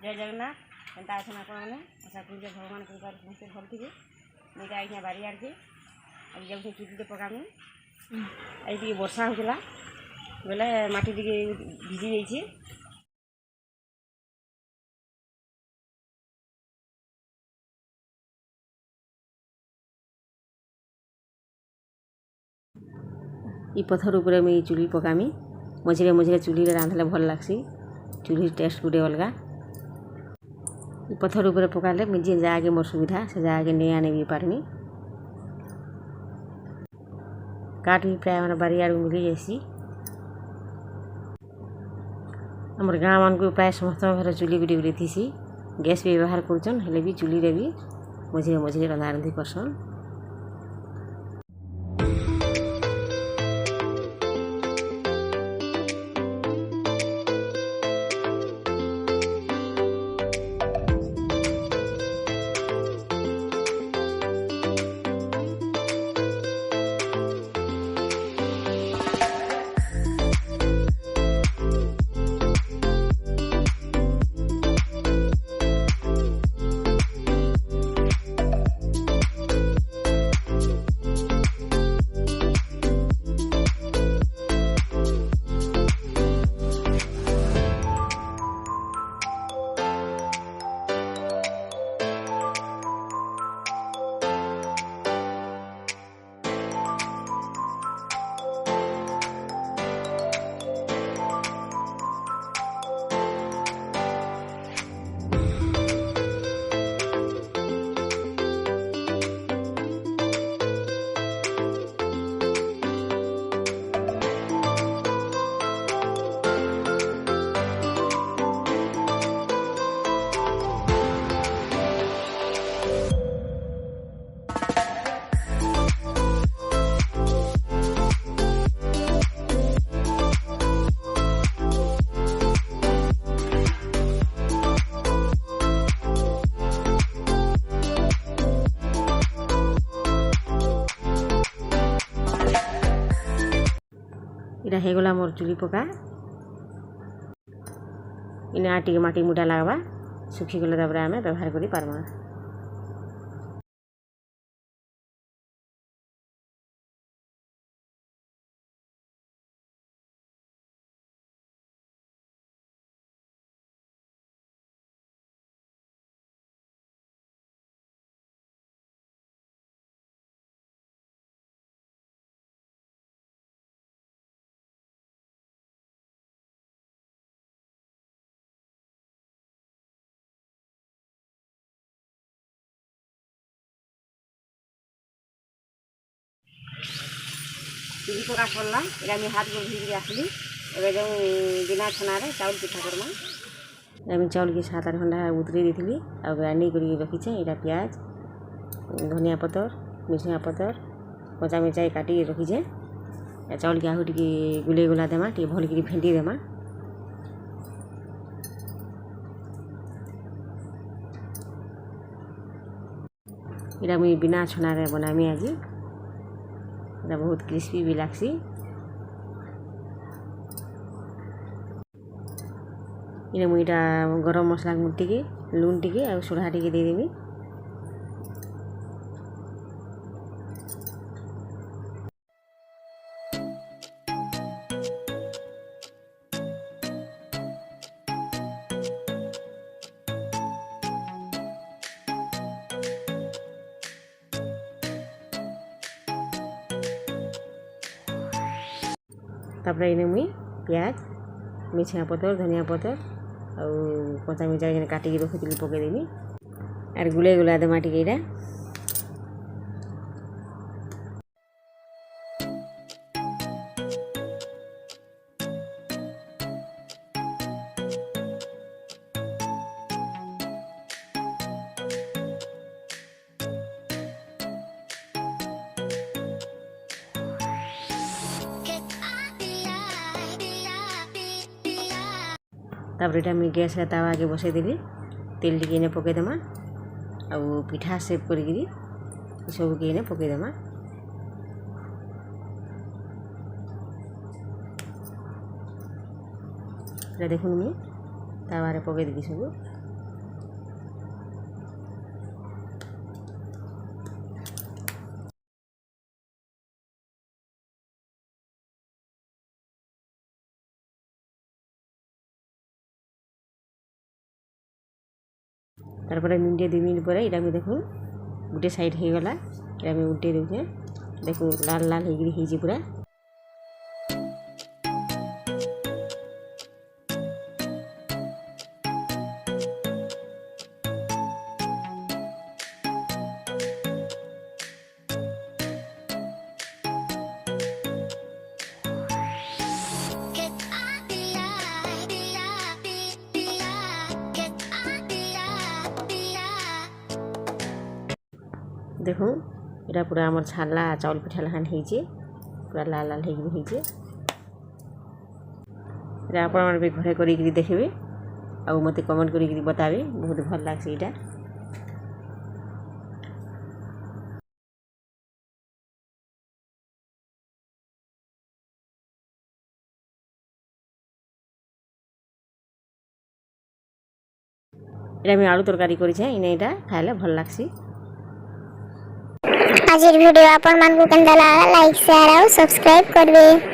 जय जगन्नाथ एंता अच्छे आप आशा करूँ भगवान कृपा समस्ते भल थी मुझे आइना बारी आड़ के आज जाऊँ चुटी पकामी आई वर्षा होता बोले माटी भिजी जाइए ई पत्थर उपरे मुझे चुली पकामी मझे मझे चुली रांधले भल लगसी चुली टेस्ट गोटे अलग पत्थर उपरे पकाले मुझे जाके मोर सुविधा से जाके नहीं आने भी पारमी काट भी प्राय हमारे बारियाड़ मिली जासी आमर गाँ मान को प्राय समस्त घर चुली गुटे गुटे थी गैस भी व्यवहार करछन हेले भी चुली रे भी मझे मझे रंधा रंधी करसन इटा हेगला मोर चुली पका इन टे माटी मुटा लगवा सुखीगले तापर आम व्यवहार कर पार्मा चुली पका सरला इटा हाथ गोल धोई आसली एवं जो बिना छनार चाउल पिठा करमा चाउल की 7-8 घंटा उतरे दी आ ग्राइंडिंग कर रखीचे यहाँ प्याज धनिया पतर मिर्चा पतर कचा मिर्चा काटिक रखीचे चाउल के आहू टी गुले गुला देमा टी भल कर भेंटी देमा इटा मुई बिना छनार बनामी आज इटा बहुत क्रिस्पी भी लागसी इने मुई इटा गरम मसला टिके लून टिके और सोढ़ा टिके दे देवी तापर इने मुई प्याज मिर्चा पतर धनिया पतर और कचा मिर्चा काटिक रखी पकईदेवी आर गुले गुला देमा टिके इटा तापर इटा मुई गैस रे तावा के बसई देली तेल टिके इने पकईदेमा आउ पिठा सेप करी सब के इने पकईदेमा देखुन मुई तावा रे पकई देली सब तारपर मिनिटे 2 मिनिट पर यहाँ देखूँ गोटे साइड हो गला यहाँ उल्टे दूचे देखो लाल लाल हो पूरा देखो यहाँ पूरा आम छाला चाउल पिठा लहान होइए पूरा लाल लाल होइए आपण भी घरे करी देखिए आ मते कमेंट करी बतावे बहुत भल लागसी इटा। এটা আমি আলু তরকারি করেছে ইনে এটা খাইলে ভাল লাগছি। आज वीडियो आपण मानकु केनता लाइक शेयर और सब्सक्राइब करबे।